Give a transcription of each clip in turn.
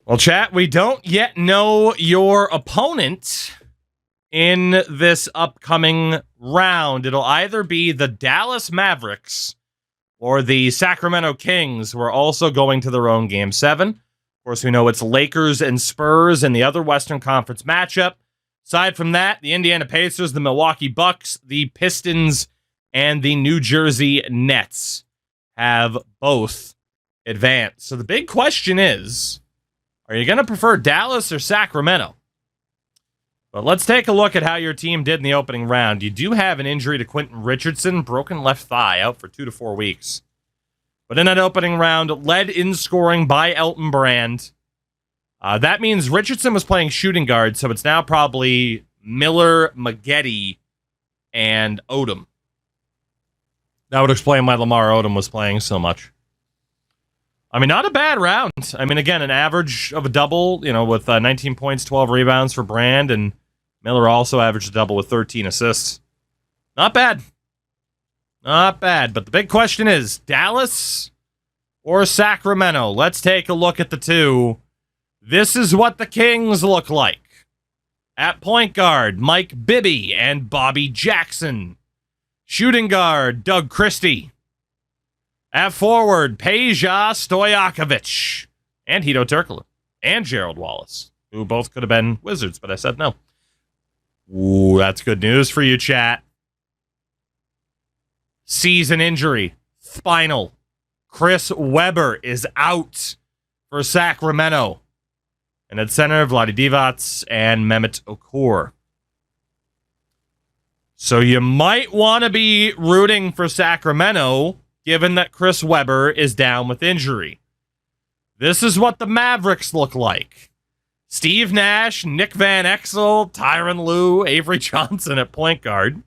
Well, chat, we don't yet know your opponent in this upcoming round. It'll either be the Dallas Mavericks or the Sacramento Kings, who are also going to their own Game 7. Of course, we know it's Lakers and Spurs in the other Western Conference matchup. Aside from that, the Indiana Pacers, the Milwaukee Bucks, the Pistons, and the New Jersey Nets have both advanced. So the big question is, are you going to prefer Dallas or Sacramento? But let's take a look at how your team did in the opening round. You do have an injury to Quentin Richardson, broken left thigh, out for 2 to 4 weeks. But in that opening round, led in scoring by Elton Brand. That means Richardson was playing shooting guard, so it's now probably Miller, Maggette, and Odom. That would explain why Lamar Odom was playing so much. I mean, not a bad round. I mean, again, an average of a double, with 19 points, 12 rebounds for Brand, and Miller also averaged a double with 13 assists. Not bad. Not bad. But the big question is, Dallas or Sacramento? Let's take a look at the two. This is what the Kings look like. At point guard, Mike Bibby and Bobby Jackson. Shooting guard, Doug Christie. At forward, Peja Stojakovic and Hedo Turkoglu and Gerald Wallace, who both could have been Wizards, but I said no. Ooh, that's good news for you, chat. Season injury, spinal. Chris Webber is out for Sacramento. And at center, Vlade Divac and Mehmet Okur. So you might want to be rooting for Sacramento, given that Chris Webber is down with injury. This is what the Mavericks look like. Steve Nash, Nick Van Exel, Tyronn Lue, Avery Johnson at point guard.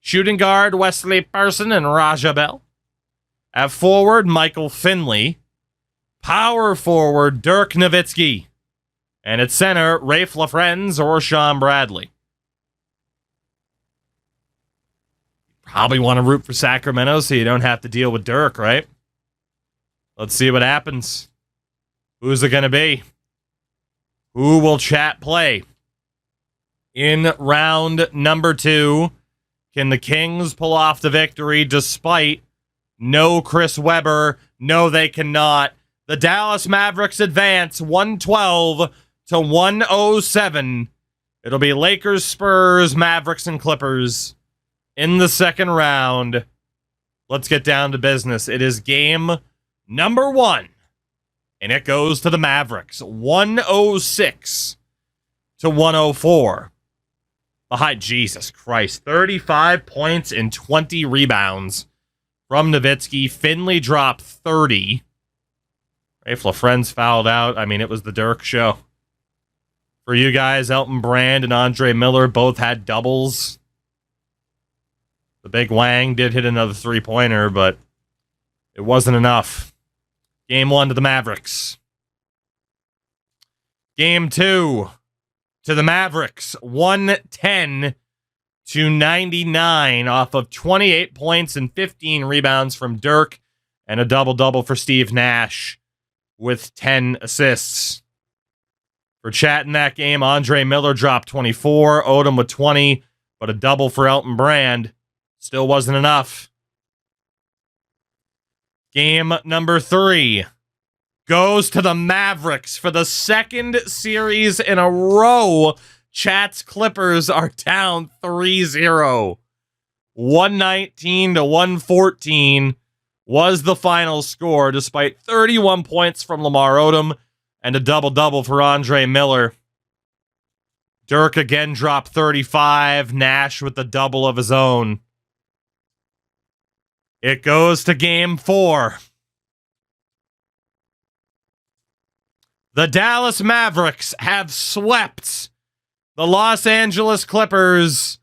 Shooting guard, Wesley Person and Raja Bell. At forward, Michael Finley. Power forward, Dirk Nowitzki. And at center, Rafe LaFrentz or Sean Bradley. Probably want to root for Sacramento so you don't have to deal with Dirk, right? Let's see what happens. Who's it going to be? Who will chat play? In round number 2, can the Kings pull off the victory despite no Chris Webber? No, they cannot. The Dallas Mavericks advance 112 to 107. It'll be Lakers, Spurs, Mavericks, and Clippers in the second round. Let's get down to business. It is game number 1, and it goes to the Mavericks. 106 to 104. Behind, Jesus Christ, 35 points and 20 rebounds from Nowitzki. Finley dropped 30. Rafe LaFrentz fouled out. I mean, it was the Dirk show. For you guys, Elton Brand and Andre Miller both had doubles. The big Wang did hit another three-pointer, but it wasn't enough. Game 1 to the Mavericks. Game 2 to the Mavericks. 110 to 99 off of 28 points and 15 rebounds from Dirk and a double-double for Steve Nash with 10 assists. For chat in that game, Andre Miller dropped 24, Odom with 20, but a double for Elton Brand. Still wasn't enough. Game number 3 goes to the Mavericks for the second series in a row. Chat's Clippers are down 3-0. 119 to 114 was the final score, despite 31 points from Lamar Odom and a double-double for Andre Miller. Dirk again dropped 35. Nash with the double of his own. It goes to game 4. The Dallas Mavericks have swept the Los Angeles Clippers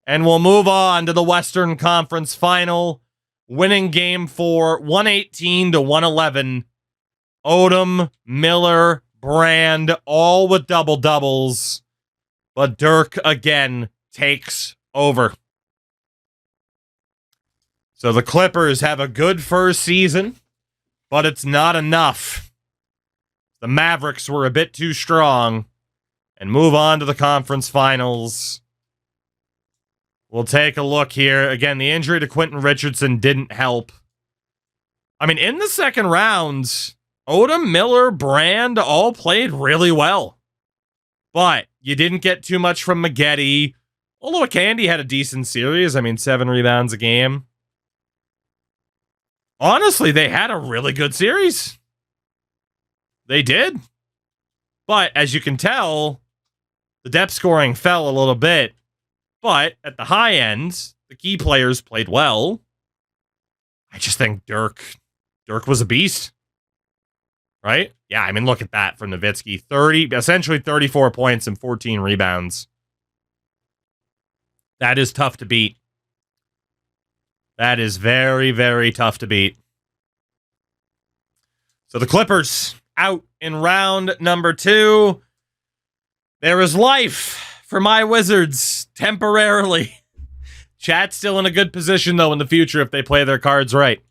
and will move on to the Western Conference Final, winning game 4, 118 to 111. Odom, Miller, Brand, all with double-doubles. But Dirk again takes over. So the Clippers have a good first season, but it's not enough. the Mavericks were a bit too strong and move on to the conference finals. We'll take a look here. Again, the injury to Quentin Richardson didn't help. I mean, in the second round, Odom, Miller, Brand all played really well. But you didn't get too much from Maggette. Although Candy had a decent series. I mean, 7 rebounds a game. Honestly, they had a really good series. They did. But as you can tell, the depth scoring fell a little bit. But at the high end, the key players played well. I just think Dirk was a beast. Right? Yeah, I mean, look at that from Nowitzki. Essentially 34 points and 14 rebounds. That is tough to beat. That is very, very tough to beat. So the Clippers out in round number 2. There is life for my Wizards temporarily. Chat's still in a good position, though, in the future if they play their cards right.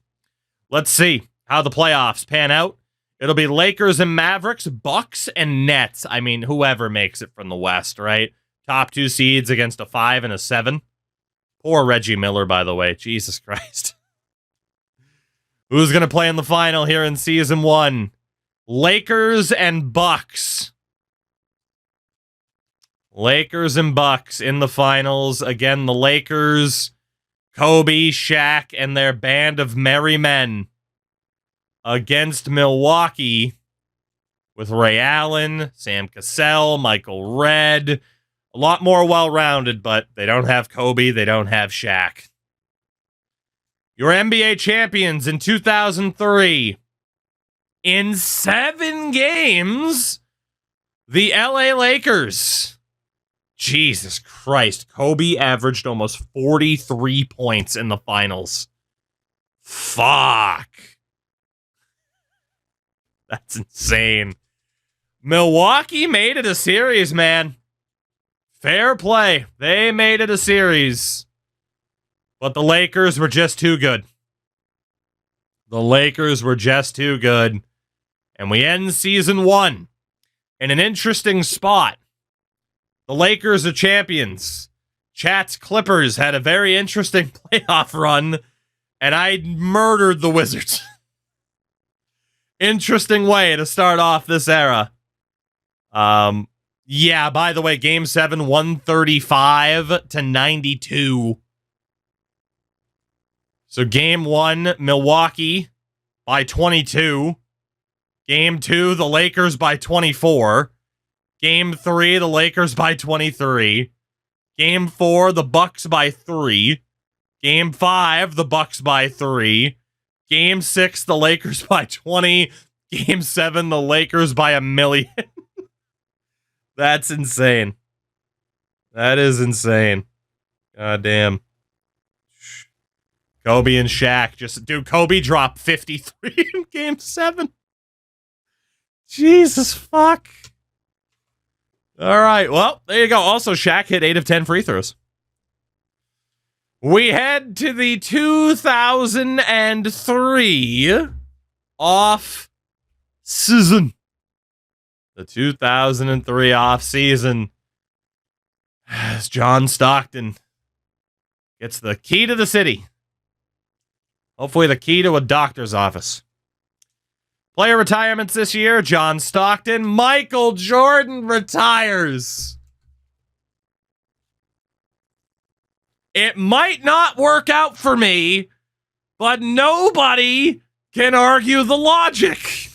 Let's see how the playoffs pan out. It'll be Lakers and Mavericks, Bucks and Nets. I mean, whoever makes it from the West, right? Top 2 seeds against a 5 and a 7. Poor Reggie Miller, by the way. Jesus Christ. Who's going to play in the final here in Season 1? Lakers and Bucks. Lakers and Bucks in the finals. Again, the Lakers, Kobe, Shaq, and their band of merry men against Milwaukee with Ray Allen, Sam Cassell, Michael Redd. A lot more well-rounded, but they don't have Kobe. They don't have Shaq. Your NBA champions in 2003. In 7 games, the LA Lakers. Jesus Christ. Kobe averaged almost 43 points in the finals. Fuck. That's insane. Milwaukee made it a series, man. Fair play. They made it a series. But the Lakers were just too good. The Lakers were just too good. And we end Season 1 in an interesting spot. The Lakers are champions. Chat's Clippers had a very interesting playoff run, and I murdered the Wizards. Interesting way to start off this era. Yeah, by the way, Game 7, 135-92. So Game 1, Milwaukee by 22. Game 2, the Lakers by 24. Game 3, the Lakers by 23. Game 4, the Bucks by 3. Game 5, the Bucks by 3. Game 6, the Lakers by 20. Game 7, the Lakers by 1,000,000. That's insane. That is insane. God damn. Kobe and Shaq dude, Kobe dropped 53 in Game 7. Jesus fuck. All right, well, there you go. Also, Shaq hit 8 of 10 free throws. We head to the 2003 off season. The 2003 off season. As John Stockton gets the key to the city. Hopefully the key to a doctor's office. Player retirements this year, John Stockton. Michael Jordan retires. It might not work out for me, but nobody can argue the logic.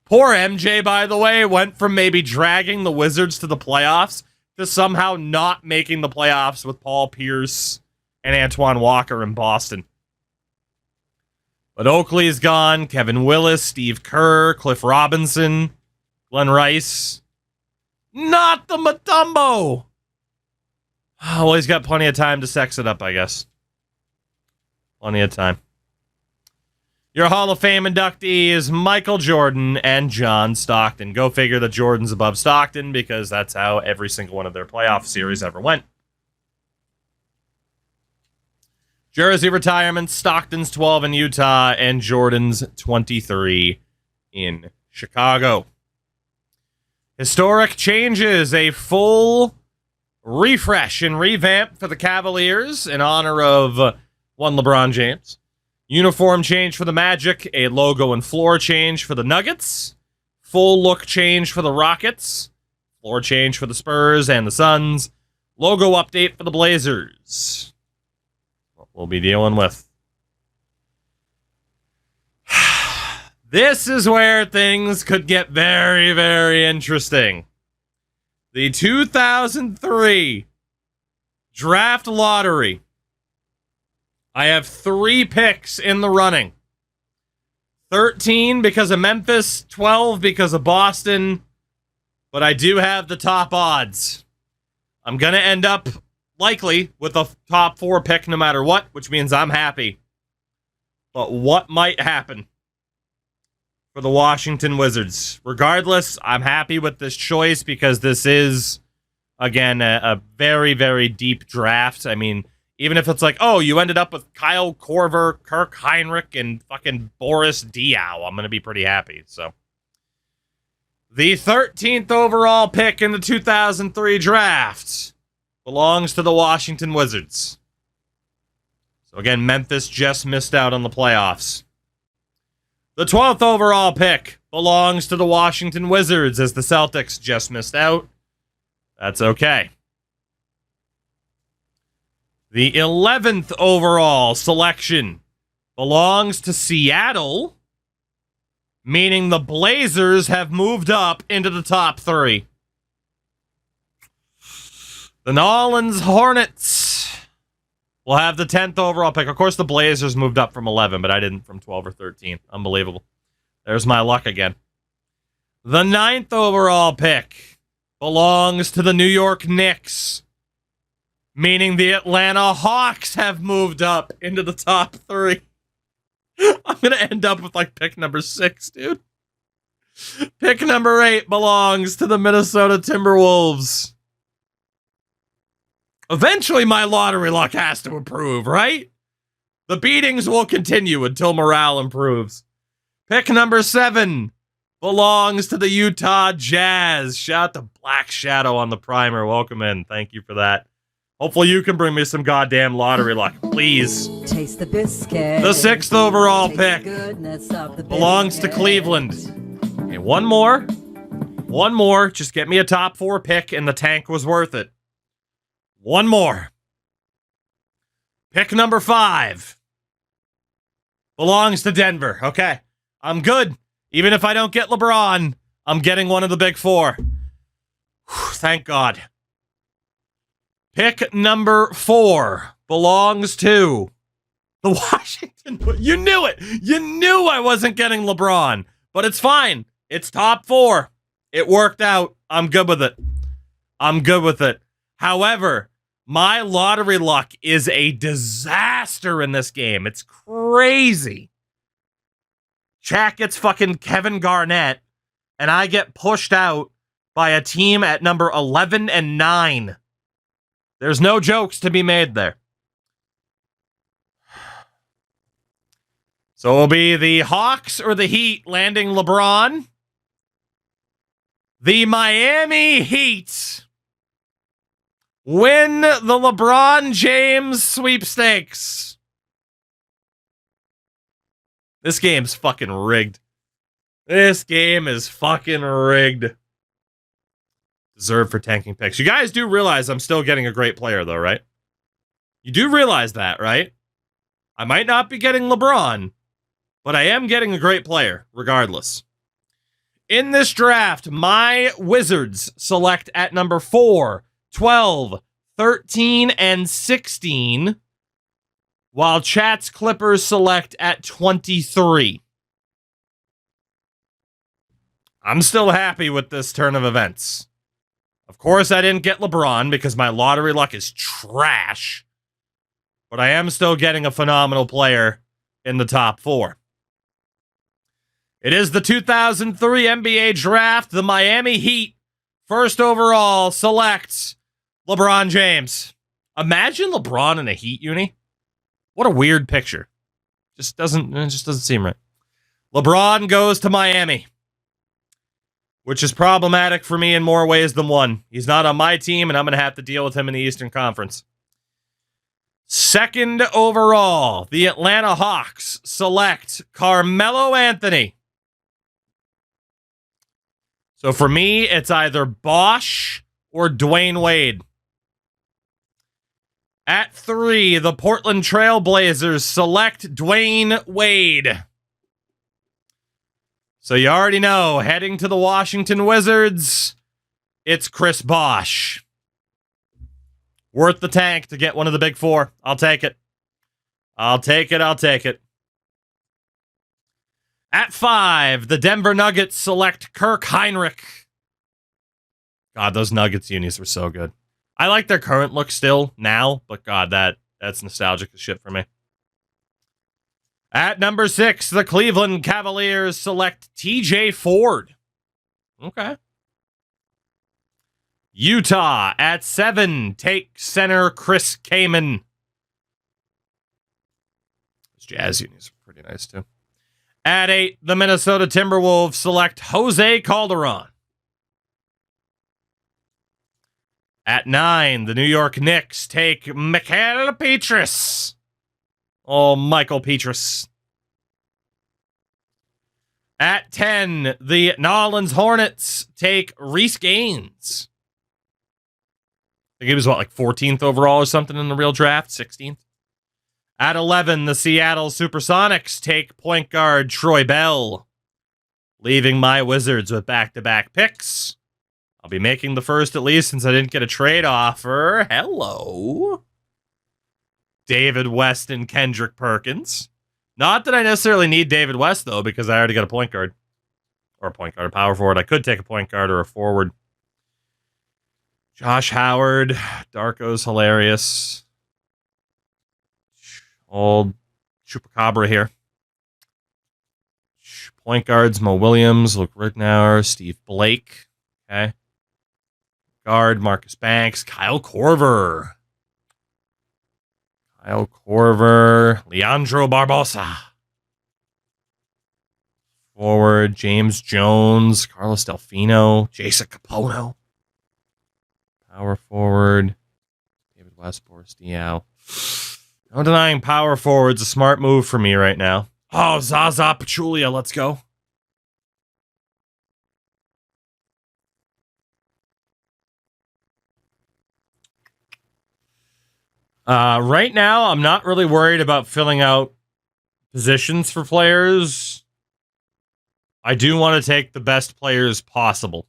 Poor MJ, by the way, went from maybe dragging the Wizards to the playoffs to somehow not making the playoffs with Paul Pierce and Antoine Walker in Boston. But Oakley's gone. Kevin Willis, Steve Kerr, Cliff Robinson, Glenn Rice. Not the Mutombo. Oh, well, he's got plenty of time to sex it up, I guess. Plenty of time. Your Hall of Fame inductees, Michael Jordan and John Stockton. Go figure that Jordan's above Stockton because that's how every single one of their playoff series ever went. Jersey retirements, Stockton's 12 in Utah and Jordan's 23 in Chicago. Historic changes, a full refresh and revamp for the Cavaliers in honor of one LeBron James. Uniform change for the Magic, a logo and floor change for the Nuggets. Full look change for the Rockets. Floor change for the Spurs and the Suns. Logo update for the Blazers. What we'll be dealing with. This is where things could get very, very interesting. The 2003 draft lottery. I have 3 picks in the running. 13 because of Memphis, 12 because of Boston, but I do have the top odds. I'm going to end up, likely, with a top 4 pick no matter what, which means I'm happy. But what might happen for the Washington Wizards? Regardless, I'm happy with this choice because this is, again, a very, very deep draft. I mean, even if it's like, oh, you ended up with Kyle Korver, Kirk Heinrich, and fucking Boris Diaw, I'm going to be pretty happy. So, the 13th overall pick in the 2003 draft belongs to the Washington Wizards. So again, Memphis just missed out on the playoffs. The 12th overall pick belongs to the Washington Wizards as the Celtics just missed out. That's okay. The 11th overall selection belongs to Seattle, meaning the Blazers have moved up into the top 3. The New Orleans Hornets will have the 10th overall pick. Of course, the Blazers moved up from 11, but I didn't from 12 or 13. Unbelievable. There's my luck again. The 9th overall pick belongs to the New York Knicks, meaning the Atlanta Hawks have moved up into the top 3. I'm going to end up with like pick number 6, dude. Pick number 8 belongs to the Minnesota Timberwolves. Eventually, my lottery luck has to improve, right? The beatings will continue until morale improves. Pick number 7 belongs to the Utah Jazz. Shout out to Black Shadow on the primer. Welcome in. Thank you for that. Hopefully you can bring me some goddamn lottery luck, please. Taste the biscuit. The 6th overall pick belongs to Cleveland. Okay, one more. One more. Just get me a top 4 pick, and the tank was worth it. One more. Pick number 5 belongs to Denver. Okay, I'm good. Even if I don't get LeBron, I'm getting one of the big 4. Whew, thank God. Pick number 4 belongs to the Washington. You knew it. You knew I wasn't getting LeBron, but it's fine. It's top 4. It worked out. I'm good with it. I'm good with it. However, my lottery luck is a disaster in this game. It's crazy. Shaq gets fucking Kevin Garnett, and I get pushed out by a team at number 11 and 9. There's no jokes to be made there. So it'll be the Hawks or the Heat landing LeBron. The Miami Heat win the LeBron James sweepstakes. This game's fucking rigged. This game is fucking rigged. Deserved for tanking picks. You guys do realize I'm still getting a great player, though, right? You do realize that, right? I might not be getting LeBron, but I am getting a great player, regardless. In this draft, my Wizards select at number 4, 12, 13, and 16, while Chat's Clippers select at 23. I'm still happy with this turn of events. Of course, I didn't get LeBron because my lottery luck is trash, but I am still getting a phenomenal player in the top 4. It is the 2003 NBA draft. The Miami Heat, first overall, selects LeBron James. Imagine LeBron in a Heat uni. What a weird picture. It just doesn't seem right. LeBron goes to Miami, which is problematic for me in more ways than one. He's not on my team, and I'm going to have to deal with him in the Eastern Conference. Second overall, the Atlanta Hawks select Carmelo Anthony. So for me, it's either Bosh or Dwayne Wade. At 3, the Portland Trailblazers select Dwayne Wade. So you already know, heading to the Washington Wizards, it's Chris Bosh. Worth the tank to get one of the big 4. I'll take it. I'll take it. At 5, the Denver Nuggets select Kirk Heinrich. God, those Nuggets unis were so good. I like their current look still now, but God, that's nostalgic as shit for me. At number 6, the Cleveland Cavaliers select TJ Ford. Okay. Utah at 7, take center Chris Kaman. Those Jazz unis are pretty nice too. At 8, the Minnesota Timberwolves select Jose Calderon. At 9, the New York Knicks take Michael Petrus. Oh, Michael Petrus. At 10, the New Hornets take Reece Gaines. I think he was, like 14th overall or something in the real draft? 16th? At 11, the Seattle Supersonics take point guard Troy Bell. Leaving my Wizards with back-to-back picks. I'll be making the first at least since I didn't get a trade offer. Hello. David West and Kendrick Perkins. Not that I necessarily need David West, though, because I already got a point guard. Or a point guard, a power forward. I could take a point guard or a forward. Josh Howard. Darko's hilarious. Old Chupacabra here. Point guards, Mo Williams, Luke Rittenauer, Steve Blake. Okay. Guard, Marcus Banks, Kyle Korver. Leandro Barbosa. Forward, James Jones, Carlos Delfino, Jason Capono. Power forward, David West, Boris Diaw. No denying power forward's a smart move for me right now. Oh, Zaza Pachulia, let's go. Right now, I'm not really worried about filling out positions for players. I do want to take the best players possible.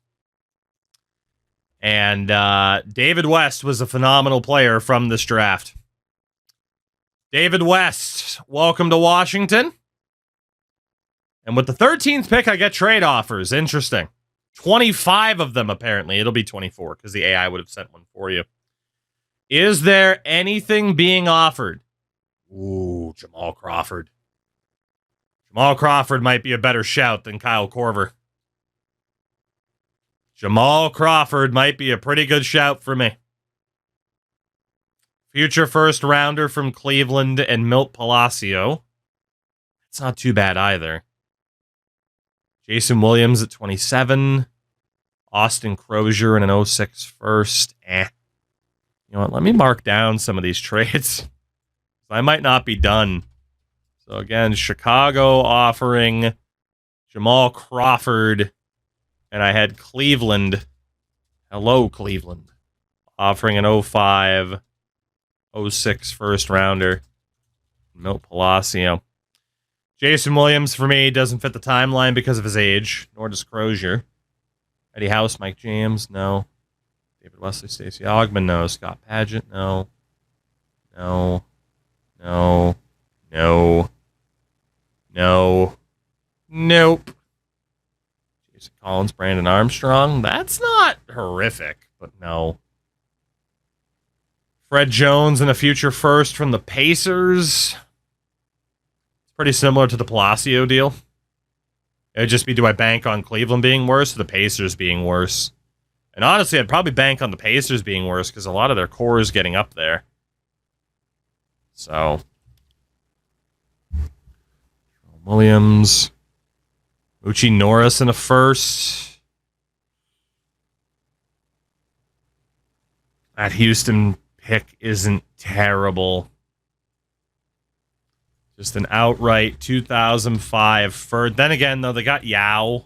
And David West was a phenomenal player from this draft. David West, welcome to Washington. And with the 13th pick, I get trade offers. Interesting. 25 of them, apparently. It'll be 24 because the AI would have sent one for you. Is there anything being offered? Ooh, Jamal Crawford. Jamal Crawford might be a better shout than Kyle Korver. Jamal Crawford might be a pretty good shout for me. Future first rounder from Cleveland and Milt Palacio. It's not too bad either. Jason Williams at 27. Austin Crozier in an 06 first. You know what? Let me mark down some of these trades. I might not be done. So again, Chicago offering Jamal Crawford. And I had Cleveland. Hello, Cleveland. Offering an 05, 06 first rounder. Milt Palacio. Jason Williams, for me, doesn't fit the timeline because of his age. Nor does Crozier. Eddie House, Mike James, no. David Wesley, Stacey Augmon, no. Scott Padgett, no. No. Nope. Jason Collins, Brandon Armstrong. That's not horrific, but no. Fred Jones and a future first from the Pacers. It's pretty similar to the Palacio deal. It would just be, do I bank on Cleveland being worse or the Pacers being worse? And honestly, I'd probably bank on the Pacers being worse because a lot of their core is getting up there. So, Williams. Uchi Norris in a first. That Houston pick isn't terrible. Just an outright 2005 first. Then again, though, they got Yao.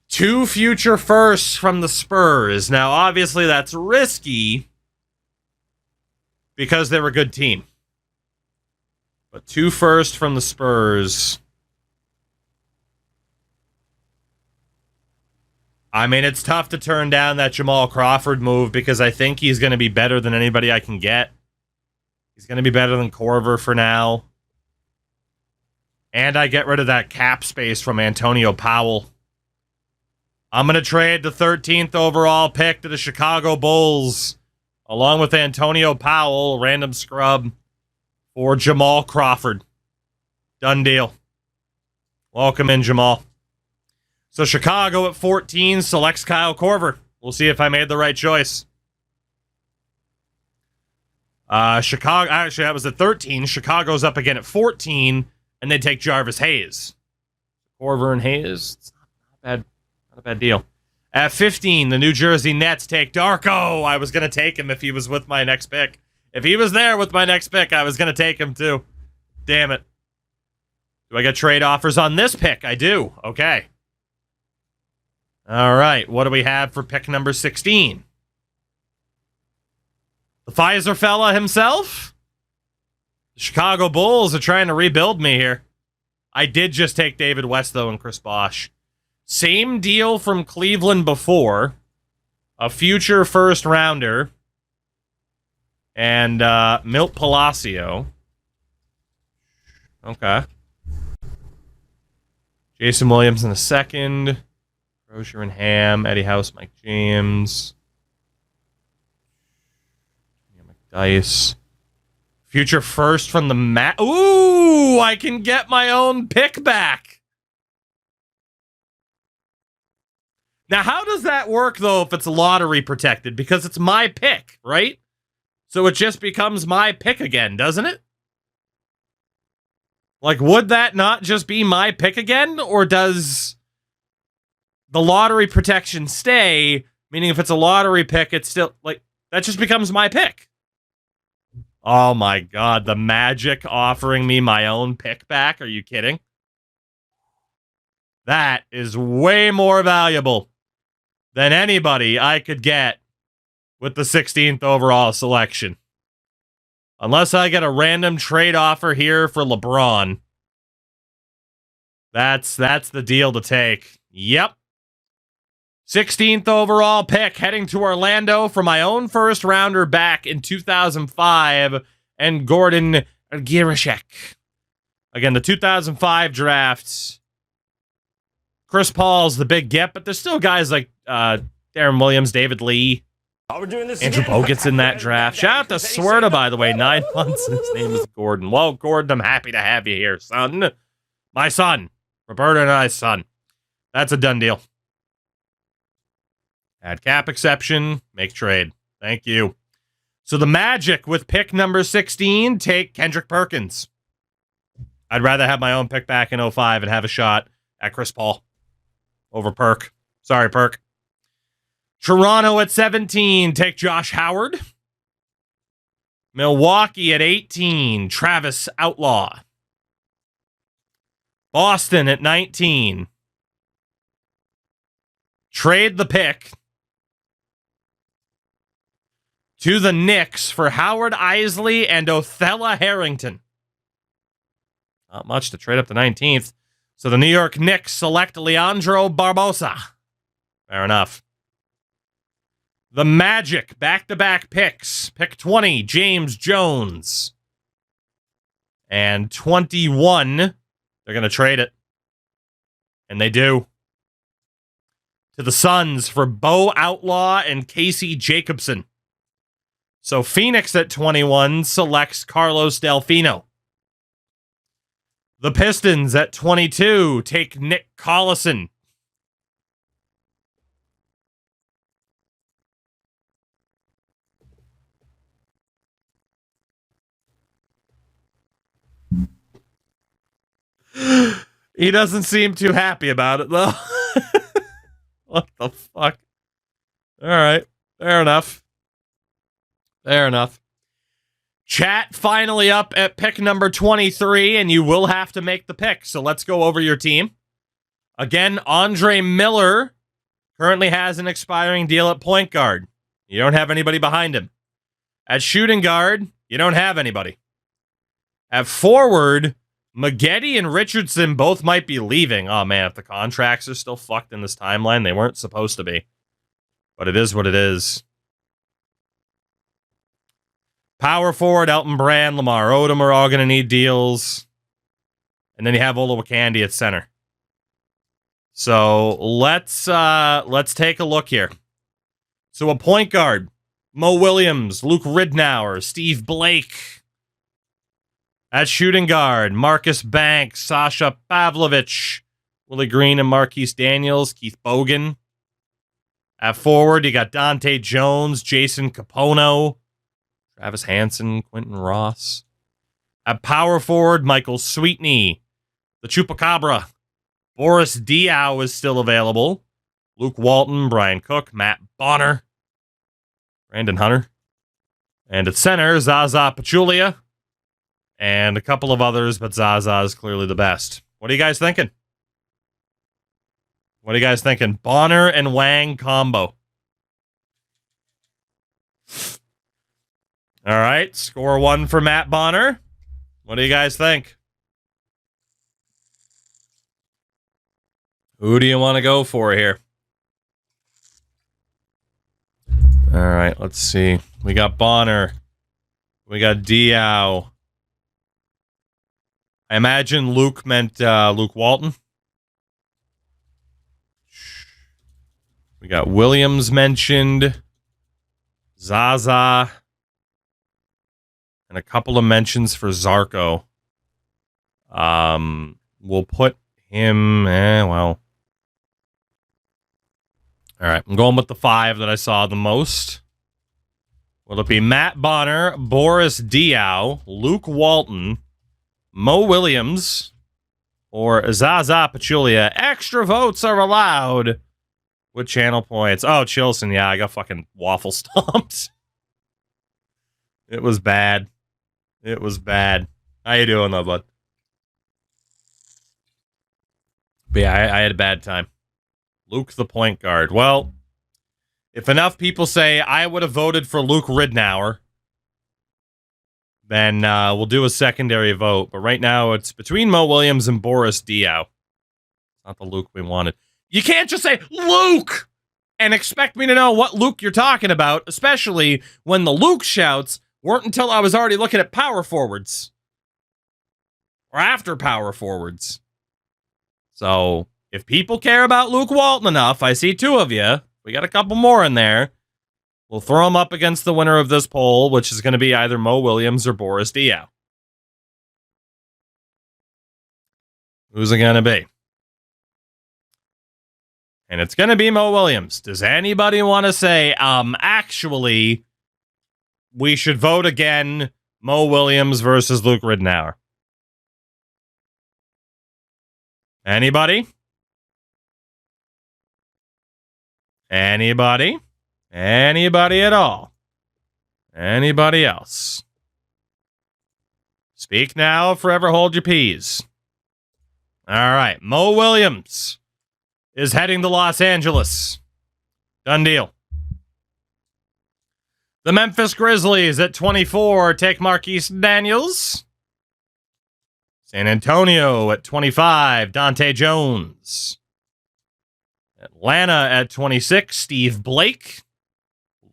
2 future firsts from the Spurs. Now, obviously, that's risky because they're a good team. But 2 firsts from the Spurs. I mean, it's tough to turn down that Jamal Crawford move because I think he's going to be better than anybody I can get. He's going to be better than Corver for now. And I get rid of that cap space from Antonio Powell. I'm going to trade the 13th overall pick to the Chicago Bulls, along with Antonio Powell, random scrub, for Jamal Crawford. Done deal. Welcome in, Jamal. So Chicago at 14 selects Kyle Korver. We'll see if I made the right choice. Chicago, actually, that was at 13. Chicago's up again at 14, and they take Jarvis Hayes. Korver and Hayes, it's not a bad deal. At 15, the New Jersey Nets take Darko. I was going to take him if he was with my next pick. If he was there with my next pick, I was going to take him too. Damn it. Do I get trade offers on this pick? I do. Okay. All right. What do we have for pick number 16? The Pfizer fella himself? The Chicago Bulls are trying to rebuild me here. I did just take David West, though, and Chris Bosh. Same deal from Cleveland before. A future first rounder. And Milt Palacio. Okay. Jason Williams in a second. Rozier and Ham. Eddie House, Mike James. Dice. Future first from the Ooh, I can get my own pick back. Now, how does that work, though, if it's lottery protected? Because it's my pick, right? So it just becomes my pick again, doesn't it? Like, would that not just be my pick again? Or does the lottery protection stay? Meaning if it's a lottery pick, it's still, like, that just becomes my pick. Oh my God, the Magic offering me my own pick back? Are you kidding? That is way more valuable than anybody I could get with the 16th overall selection. Unless I get a random trade offer here for LeBron. That's the deal to take. Yep. 16th overall pick heading to Orlando for my own first rounder back in 2005 and Gordon Girashek. Again, the 2005 drafts. Chris Paul's the big get, but there's still guys like Darren Williams, David Lee, Andrew Bogut's in that draft. Shout out to Swerta, by the way. 9 months and his name is Gordon. Well, Gordon, I'm happy to have you here, son. My son. Roberta and I's son. That's a done deal. Add cap exception, make trade. Thank you. So the Magic with pick number 16 take Kendrick Perkins. I'd rather have my own pick back in 05 and have a shot at Chris Paul over Perk. Sorry, Perk. Toronto at 17 take Josh Howard. Milwaukee at 18, Travis Outlaw. Boston at 19. Trade the pick to the Knicks for Howard Isley and Othella Harrington. Not much to trade up to 19th. So the New York Knicks select Leandro Barbosa. Fair enough. The Magic, back-to-back picks. Pick 20, James Jones. And 21, they're going to trade it. And they do. To the Suns for Bo Outlaw and Casey Jacobson. So Phoenix at 21 selects Carlos Delfino. The Pistons at 22 take Nick Collison. He doesn't seem too happy about it, though. What the fuck? All right. Fair enough. Fair enough. Chat finally up at pick number 23, and you will have to make the pick. So let's go over your team. Again, Andre Miller currently has an expiring deal at point guard. You don't have anybody behind him. At shooting guard, you don't have anybody. At forward, Maggette and Richardson both might be leaving. Oh, man, if the contracts are still fucked in this timeline, they weren't supposed to be. But it is what it is. Power forward, Elton Brand, Lamar Odom are all going to need deals. And then you have Olowokandi at center. So let's take a look here. So a point guard, Mo Williams, Luke Ridnour, Steve Blake. At shooting guard, Marcus Banks, Sasha Pavlovich, Willie Green and Marquise Daniels, Keith Bogan. At forward, you got Dante Jones, Jason Capono, Travis Hansen, Quentin Ross. At power forward, Michael Sweetney, the Chupacabra. Boris Diaw is still available. Luke Walton, Brian Cook, Matt Bonner, Brandon Hunter. And at center, Zaza Pachulia. And a couple of others, but Zaza is clearly the best. What are you guys thinking? What are you guys thinking? Bonner and Wang combo. All right, score one for Matt Bonner. What do you guys think? Who do you want to go for here? All right, let's see. We got Bonner. We got Diaw. I imagine Luke meant Luke Walton. We got Williams mentioned. Zaza. And a couple of mentions for Zarko. We'll put him... well... All right, I'm going with the 5 that I saw the most. Will it be Matt Bonner, Boris Diaw, Luke Walton, Mo Williams, or Zaza Pachulia? Extra votes are allowed with channel points. Oh, Chilson, yeah, I got fucking waffle stomped. It was bad. It was bad. How you doing, though, bud? But yeah, I had a bad time. Luke the point guard. Well, if enough people say I would have voted for Luke Ridnour, then we'll do a secondary vote. But right now, it's between Mo Williams and Boris Diaw. Not the Luke we wanted. You can't just say Luke and expect me to know what Luke you're talking about, especially when the Luke shouts weren't until I was already looking at power forwards. Or after power forwards. So... if people care about Luke Walton enough, I see 2 of you. We got a couple more in there. We'll throw them up against the winner of this poll, which is going to be either Mo Williams or Boris Diaw. Who's it going to be? And it's going to be Mo Williams. Does anybody want to say, actually, we should vote again, Mo Williams versus Luke Ridnour? Anybody? Anybody? Anybody at all? Anybody else? Speak now, forever hold your peas. All right, Mo Williams is heading to Los Angeles. Done deal. The Memphis Grizzlies at 24 take Marquise Daniels. San Antonio at 25, Dante Jones. Atlanta at 26, Steve Blake.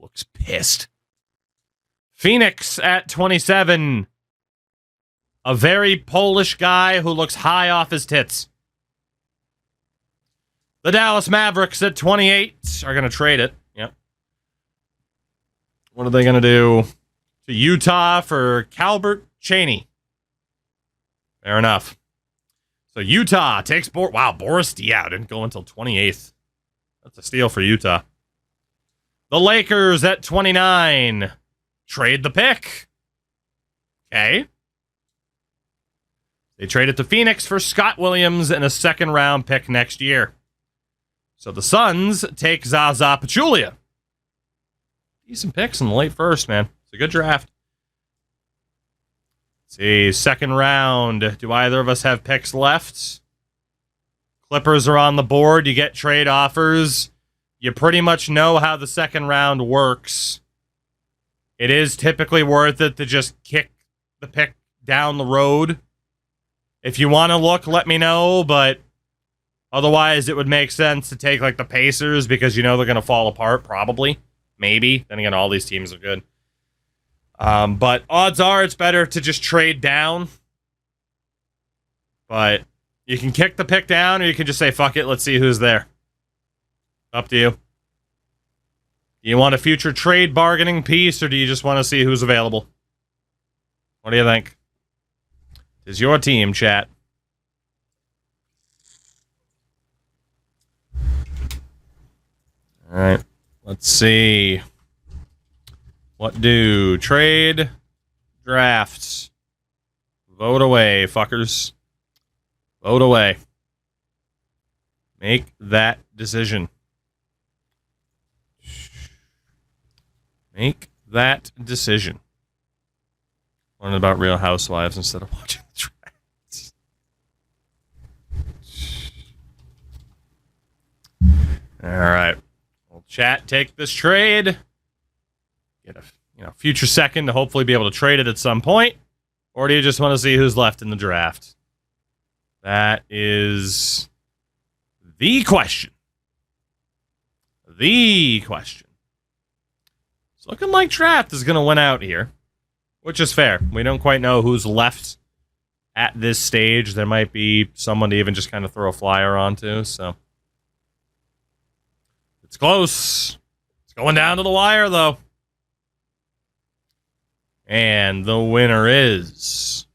Looks pissed. Phoenix at 27, a very Polish guy who looks high off his tits. The Dallas Mavericks at 28 are going to trade it. Yep. What are they going to do? To Utah for Calbert Chaney. Fair enough. So Utah takes Boris Diaw didn't go until 28th. That's a steal for Utah. The Lakers at 29. Trade the pick. Okay. They traded to Phoenix for Scott Williams and a second-round pick next year. So the Suns take Zaza Pachulia. Decent picks in the late first, man. It's a good draft. Let's see, second round. Do either of us have picks left? Clippers are on the board. You get trade offers. You pretty much know how the second round works. It is typically worth it to just kick the pick down the road. If you want to look, let me know, but otherwise it would make sense to take like the Pacers because you know they're going to fall apart, probably. Maybe. Then again, all these teams are good. But odds are it's better to just trade down. But you can kick the pick down or you can just say, fuck it, let's see who's there. Up to you. Do you want a future trade bargaining piece or do you just want to see who's available? What do you think? It's your team, chat. All right. Let's see. What do? Trade, drafts. Vote away, fuckers. Vote away. Make that decision. Make that decision. Learn about Real Housewives instead of watching the drafts. All right. Well, chat, take this trade. Get a future second to hopefully be able to trade it at some point. Or do you just want to see who's left in the draft? That is the question. The question. It's looking like draft is going to win out here. Which is fair. We don't quite know who's left at this stage. There might be someone to even just kind of throw a flyer onto, so. It's close. It's going down to the wire, though. And the winner is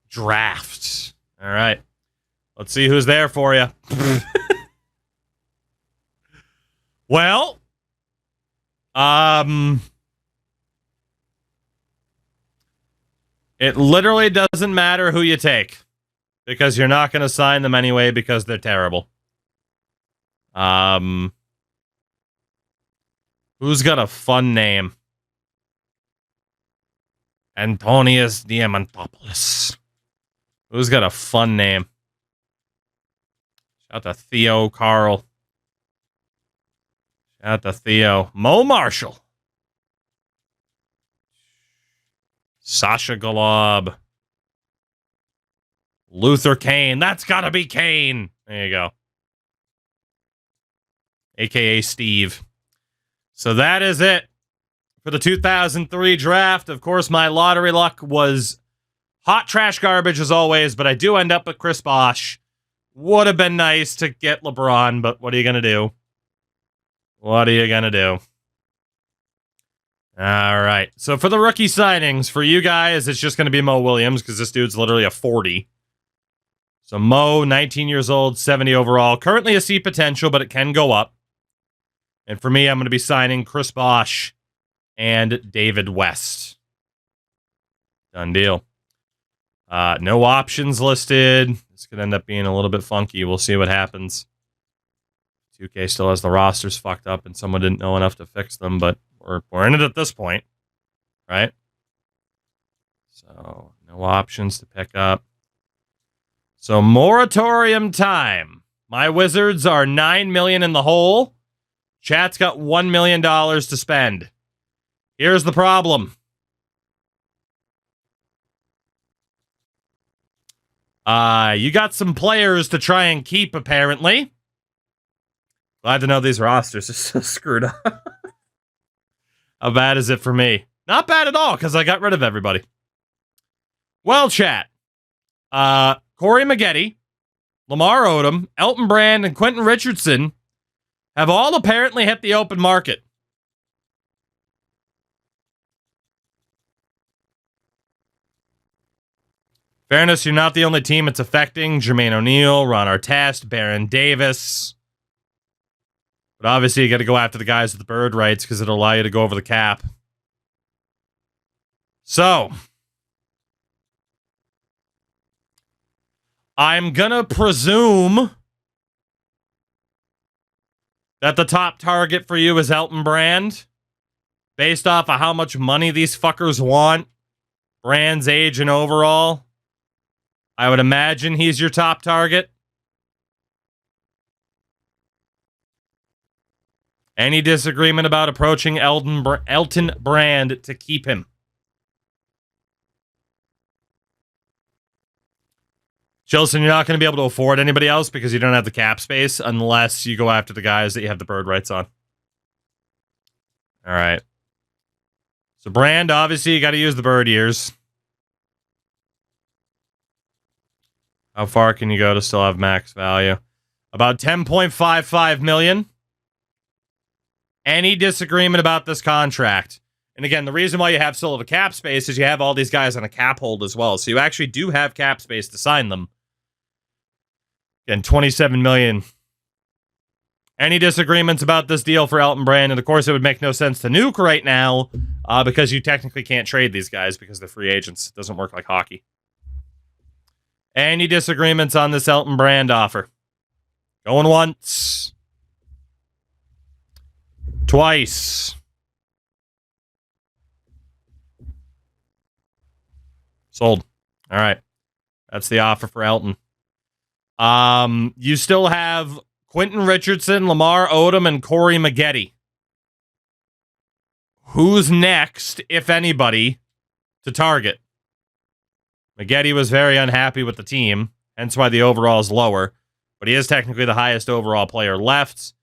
draft. All right. Let's see who's there for you. Well, it literally doesn't matter who you take because you're not going to sign them anyway because they're terrible. Who's got a fun name? Antonius Diamantopoulos. Who's got a fun name? Shout out to Theo Carl. Shout out to Theo. Mo Marshall. Sasha Golob. Luther Kane. That's gotta be Kane. There you go. AKA Steve. So that is it for the 2003 draft. Of course, my lottery luck was hot trash garbage as always, but I do end up with Chris Bosh. Would have been nice to get LeBron, but what are you going to do? What are you going to do? All right. So for the rookie signings, for you guys, it's just going to be Mo Williams because this dude's literally a 40. So Mo, 19 years old, 70 overall. Currently a C potential, but it can go up. And for me, I'm going to be signing Chris Bosh and David West. Done deal. No options listed. It's going to end up being a little bit funky. We'll see what happens. 2K still has the rosters fucked up and someone didn't know enough to fix them, but we're in it at this point, right? So no options to pick up. So moratorium time. My Wizards are $9 million in the hole. Chat's got $1 million to spend. Here's the problem. You got some players to try and keep, apparently. Glad to know these rosters are so screwed up. How bad is it for me? Not bad at all, because I got rid of everybody. Well, chat. Corey Maggette, Lamar Odom, Elton Brand, and Quentin Richardson have all apparently hit the open market. Fairness, you're not the only team it's affecting. Jermaine O'Neal, Ron Artest, Baron Davis. But obviously, you got to go after the guys with the bird rights because it'll allow you to go over the cap. So, I'm going to presume that the top target for you is Elton Brand, based off of how much money these fuckers want, Brand's age and overall. I would imagine he's your top target. Any disagreement about approaching Elton Brand to keep him? Chilson, you're not going to be able to afford anybody else because you don't have the cap space unless you go after the guys that you have the bird rights on. All right. So Brand, obviously, you got to use the bird years. How far can you go to still have max value? About 10.55 million. Any disagreement about this contract? And again, the reason why you have still have a cap space is you have all these guys on a cap hold as well. So you actually do have cap space to sign them. Again, 27 million. Any disagreements about this deal for Elton Brand? And of course, it would make no sense to nuke right now because you technically can't trade these guys because they're free agents. It doesn't work like hockey. Any disagreements on this Elton Brand offer? Going once. Twice. Sold. All right. That's the offer for Elton. You still have Quentin Richardson, Lamar Odom, and Corey Maggette. Who's next, if anybody, to target? Maggette was very unhappy with the team, hence why the overall is lower. But he is technically the highest overall player left.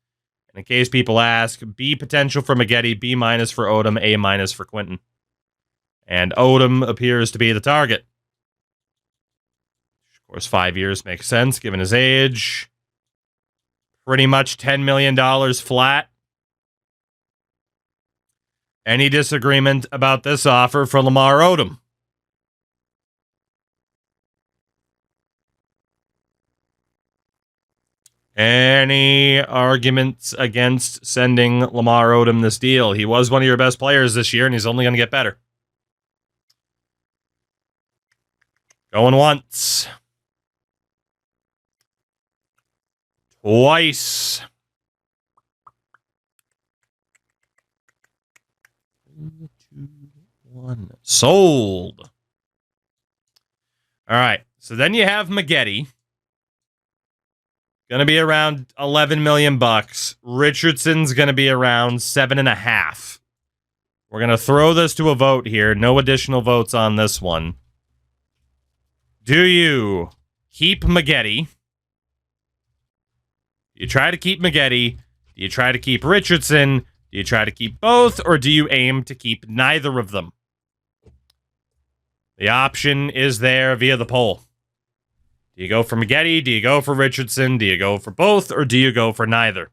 And in case people ask, B potential for Maggette, B- for Odom, A- for Quentin. And Odom appears to be the target. Of course, 5 years makes sense, given his age. Pretty much $10 million flat. Any disagreement about this offer for Lamar Odom? Any arguments against sending Lamar Odom this deal? He was one of your best players this year, and he's only going to get better. Going once. Twice. 3, 2, 1. Sold. All right. So then you have Maggette. Going to be around 11 million bucks. Richardson's going to be around 7.5. We're going to throw this to a vote here. No additional votes on this one. Do you keep Maggette? Do you try to keep Maggette? Do you try to keep Richardson? Do you try to keep both? Or do you aim to keep neither of them? The option is there via the poll. Do you go for Maggette? Do you go for Richardson? Do you go for both? Or do you go for neither?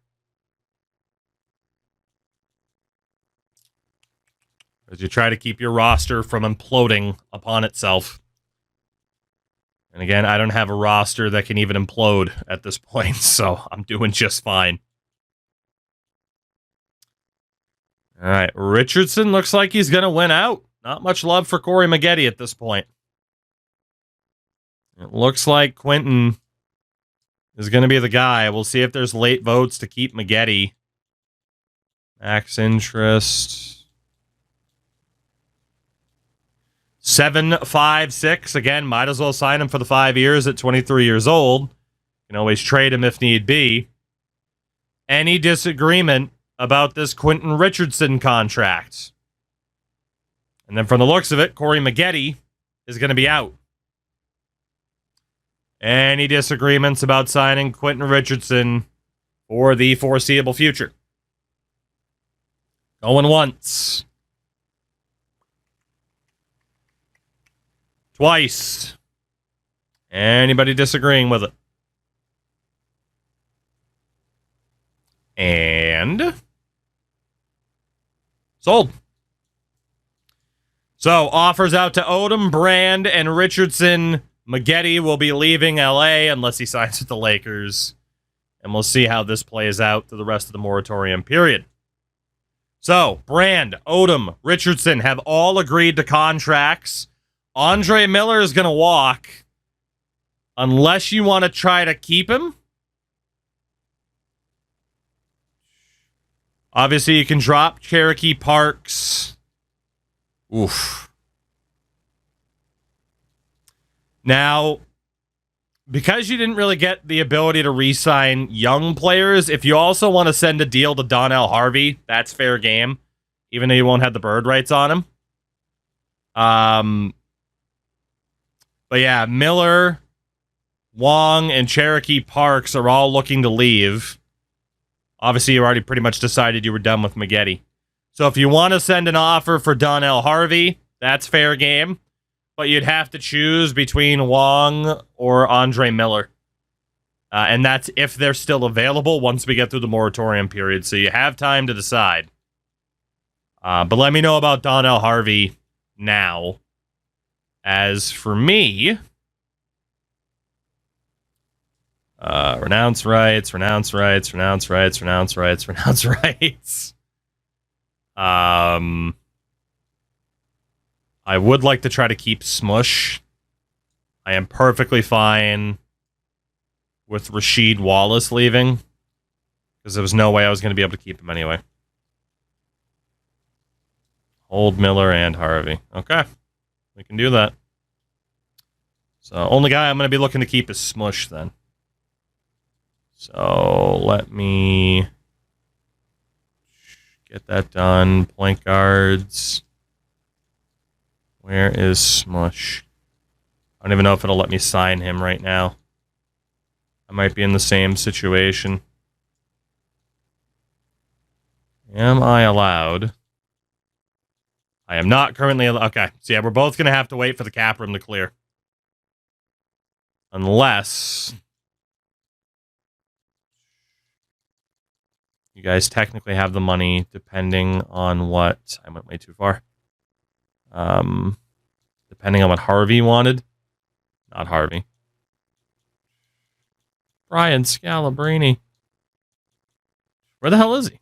As you try to keep your roster from imploding upon itself. And again, I don't have a roster that can even implode at this point, so I'm doing just fine. All right, Richardson looks like he's going to win out. Not much love for Corey Maggette at this point. It looks like Quentin is going to be the guy. We'll see if there's late votes to keep Maggette. Max interest. 7.56. Again, might as well sign him for the 5 years at 23 years old. You can always trade him if need be. Any disagreement about this Quentin Richardson contract? And then from the looks of it, Corey Maggette is going to be out. Any disagreements about signing Quentin Richardson for the foreseeable future? Going once. Twice. Anybody disagreeing with it? And sold. So, offers out to Odom, Brand, and Richardson. Maggette will be leaving LA unless he signs with the Lakers. And we'll see how this plays out through the rest of the moratorium period. So, Brand, Odom, Richardson have all agreed to contracts. Andre Miller is going to walk. Unless you want to try to keep him. Obviously, you can drop Cherokee Parks. Oof. Now, because you didn't really get the ability to re-sign young players, if you also want to send a deal to Donnell Harvey, that's fair game, even though you won't have the bird rights on him. But yeah, Miller, Wong, and Cherokee Parks are all looking to leave. Obviously, you already pretty much decided you were done with Maggette. So if you want to send an offer for Donnell Harvey, that's fair game. But you'd have to choose between Wong or Andre Miller. And that's if they're still available once we get through the moratorium period. So you have time to decide. But let me know about Donnell Harvey now. As for me... renounce rights. I would like to try to keep Smush. I am perfectly fine with Rasheed Wallace leaving, because there was no way I was going to be able to keep him anyway. Hold Miller and Harvey. Okay, we can do that. So, only guy I'm going to be looking to keep is Smush then. So, let me get that done. Point guards. Where is Smush? I don't even know if it'll let me sign him right now. I might be in the same situation. Am I allowed? I am not currently allowed. Okay, so yeah, we're both going to have to wait for the cap room to clear. Unless... you guys technically have the money, depending on what... I went way too far. Depending on what Harvey wanted. Not Harvey. Brian Scalabrine. Where the hell is he? Is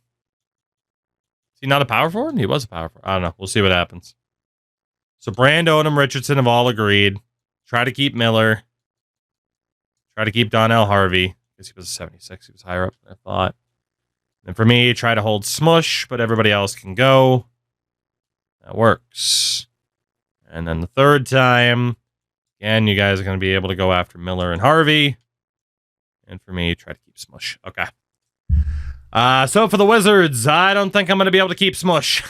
he not a power forward? He was a power forward. I don't know. We'll see what happens. So Brando and Richardson have all agreed. Try to keep Miller. Try to keep Donnell Harvey. Because he was a 76. He was higher up than I thought. And for me, try to hold Smush, but everybody else can go. That works. And then the third time, again, you guys are going to be able to go after Miller and Harvey. And for me, try to keep Smush. Okay. So for the Wizards, I don't think I'm going to be able to keep Smush.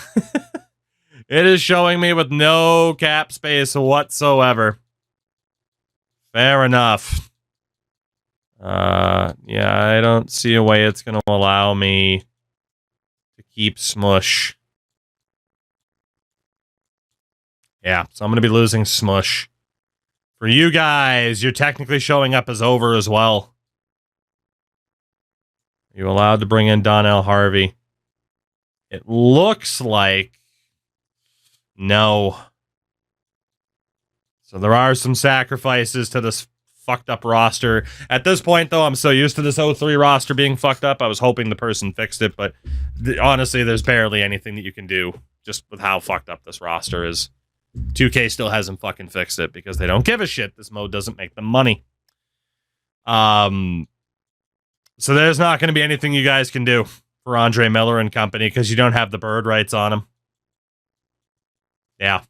It is showing me with no cap space whatsoever. Fair enough. Yeah, I don't see a way it's going to allow me to keep Smush. Yeah, so I'm going to be losing Smush. For you guys, you're technically showing up as over as well. Are you allowed to bring in Donnell Harvey? It looks like... no. So there are some sacrifices to this fucked up roster. At this point, though, I'm so used to this 03 roster being fucked up, I was hoping the person fixed it, but honestly, there's barely anything that you can do just with how fucked up this roster is. 2K still hasn't fucking fixed it because they don't give a shit. This mode doesn't make them money. So there's not going to be anything you guys can do for Andre Miller and company because you don't have the bird rights on him. Yeah.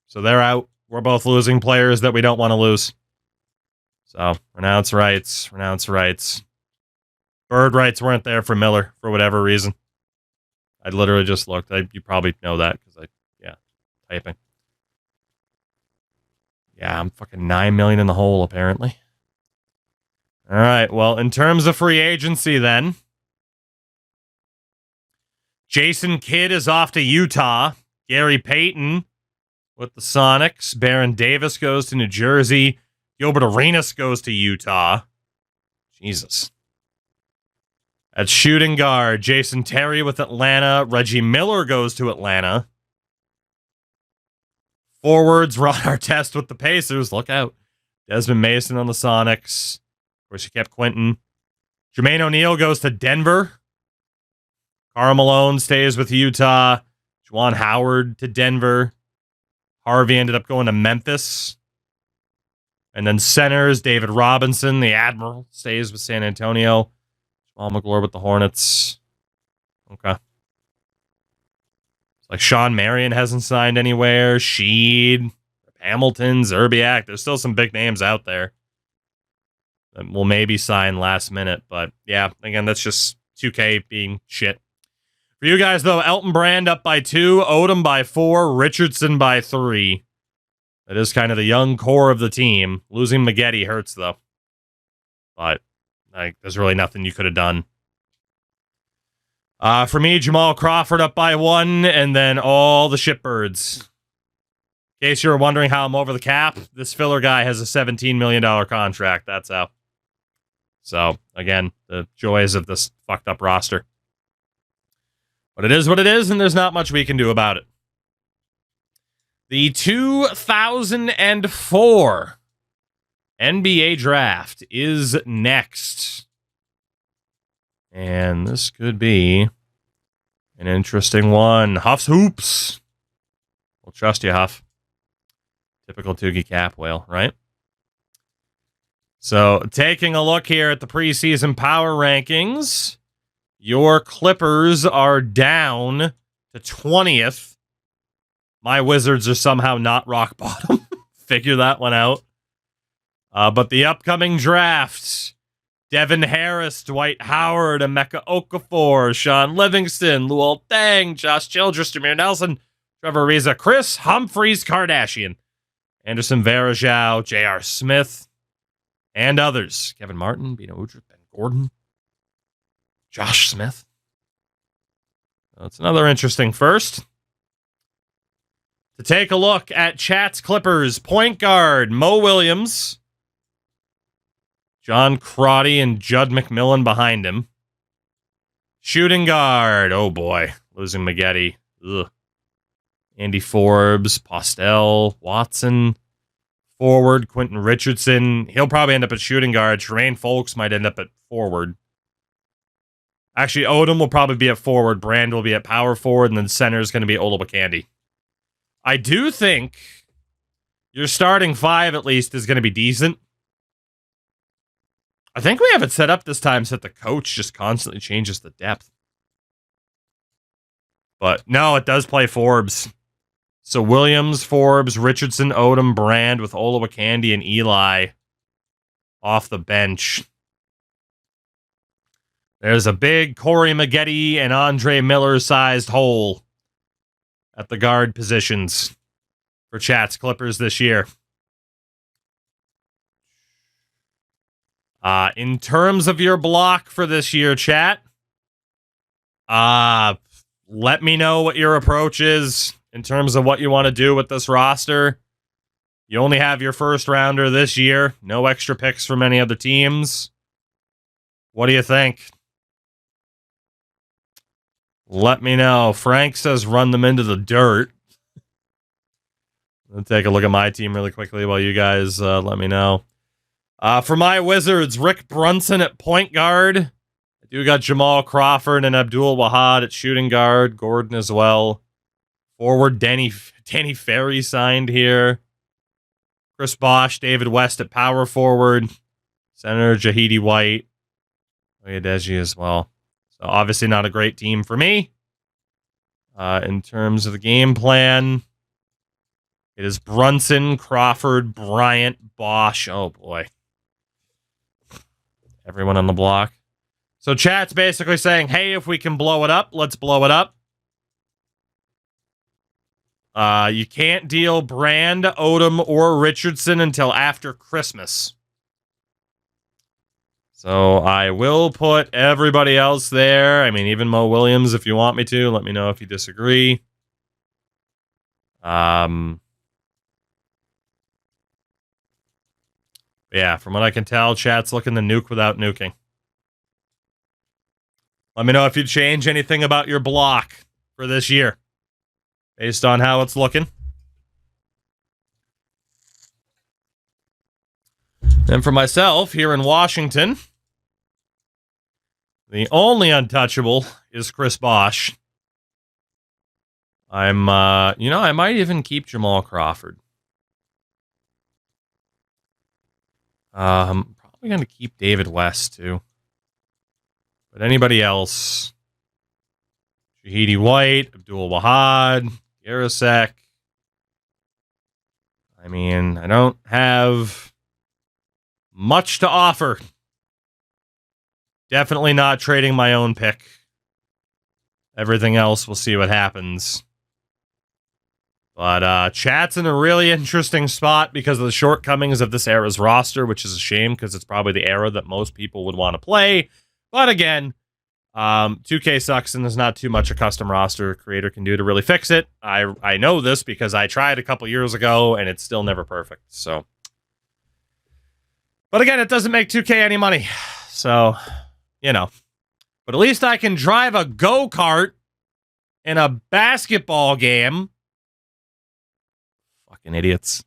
So they're out. We're both losing players that we don't want to lose. So, renounce rights. Bird rights weren't there for Miller for whatever reason. I literally just looked. You probably know that because typing. Yeah, I'm fucking 9 million in the hole, apparently. All right, well, in terms of free agency, then, Jason Kidd is off to Utah. Gary Payton with the Sonics. Baron Davis goes to New Jersey. Gilbert Arenas goes to Utah. Jesus. At shooting guard, Jason Terry with Atlanta. Reggie Miller goes to Atlanta. Forwards, Ron Artest with the Pacers. Look out. Desmond Mason on the Sonics. Of course, you kept Quentin. Jermaine O'Neal goes to Denver. Karl Malone stays with Utah. Juwan Howard to Denver. Harvey ended up going to Memphis. And then centers, David Robinson, the Admiral, stays with San Antonio. Jamal McGlure with the Hornets. Okay. Like Sean Marion hasn't signed anywhere. Sheed, Hamilton, Zerbiak. There's still some big names out there that will maybe sign last minute. But yeah, again, that's just 2K being shit. For you guys, though, Elton Brand up by 2, Odom by 4, Richardson by 3. That is kind of the young core of the team. Losing Maggette hurts, though. But there's really nothing you could have done. For me, Jamal Crawford up by 1, and then all the shitbirds. In case you were wondering how I'm over the cap, this filler guy has a $17 million contract. That's how. So, again, the joys of this fucked up roster. But it is what it is, and there's not much we can do about it. The 2004 NBA draft is next. And this could be an interesting one. Huff's Hoops. We'll trust you, Huff. Typical Toogie Cap whale, right? So, taking a look here at the preseason power rankings, your Clippers are down to 20th. My Wizards are somehow not rock bottom. Figure that one out. But the upcoming drafts, Devin Harris, Dwight Howard, Emeka Okafor, Sean Livingston, Luol Deng, Josh Childress, Jameer Nelson, Trevor Ariza, Chris Humphries Kardashian, Anderson Varejao, J.R. Smith, and others. Kevin Martin, Bino Udrih, Ben Gordon, Josh Smith. That's another interesting first. To take a look at Chat's Clippers, point guard, Mo Williams, John Crotty and Judd McMillan behind him. Shooting guard, oh boy, losing Maggette. Ugh. Andy Forbes, Postel, Watson. Forward, Quentin Richardson. He'll probably end up at shooting guard. Tremaine Folks might end up at forward. Actually, Odom will probably be at forward. Brand will be at power forward. And then center is going to be Olowokandi. I do think your starting 5, at least, is going to be decent. I think we have it set up this time so that the coach just constantly changes the depth. But no, it does play Forbes. So Williams, Forbes, Richardson, Odom, Brand with Olowokandi and Eli off the bench. There's a big Corey Maggette and Andre Miller-sized hole at the guard positions for Chat's Clippers this year. In terms of your block for this year, Chat, let me know what your approach is in terms of what you want to do with this roster. You only have your first rounder this year. No extra picks from any other teams. What do you think? Let me know. Frank says run them into the dirt. Let's take a look at my team really quickly while you guys let me know. For my Wizards, Rick Brunson at point guard. I do got Jamal Crawford and Abdul Wahad at shooting guard. Gordon as well. Forward, Danny Ferry signed here. Chris Bosh, David West at power forward. Center, Jahidi White. Oyedeji as well. So obviously not a great team for me. In terms of the game plan, it is Brunson, Crawford, Bryant, Bosh. Oh boy. Everyone on the block. So chat's basically saying, hey, if we can blow it up, let's blow it up. You can't deal Brand, Odom, or Richardson until after Christmas. So I will put everybody else there. I mean, even Mo Williams, if you want me to. Let me know if you disagree. Yeah, from what I can tell, chat's looking to nuke without nuking. Let me know if you change anything about your block for this year based on how it's looking. And for myself, here in Washington, the only untouchable is Chris Bosh. I might even keep Jamal Crawford. Probably going to keep David West, too. But anybody else? Shahidi White, Abdul Wahad, Garasek. I mean, I don't have much to offer. Definitely not trading my own pick. Everything else, we'll see what happens. But chat's in a really interesting spot because of the shortcomings of this era's roster, which is a shame because it's probably the era that most people would want to play. But again, 2K sucks and there's not too much a custom roster creator can do to really fix it. I know this because I tried a couple years ago and it's still never perfect. So, but again, it doesn't make 2K any money. So, you know, but at least I can drive a go-kart in a basketball game. Fucking idiots.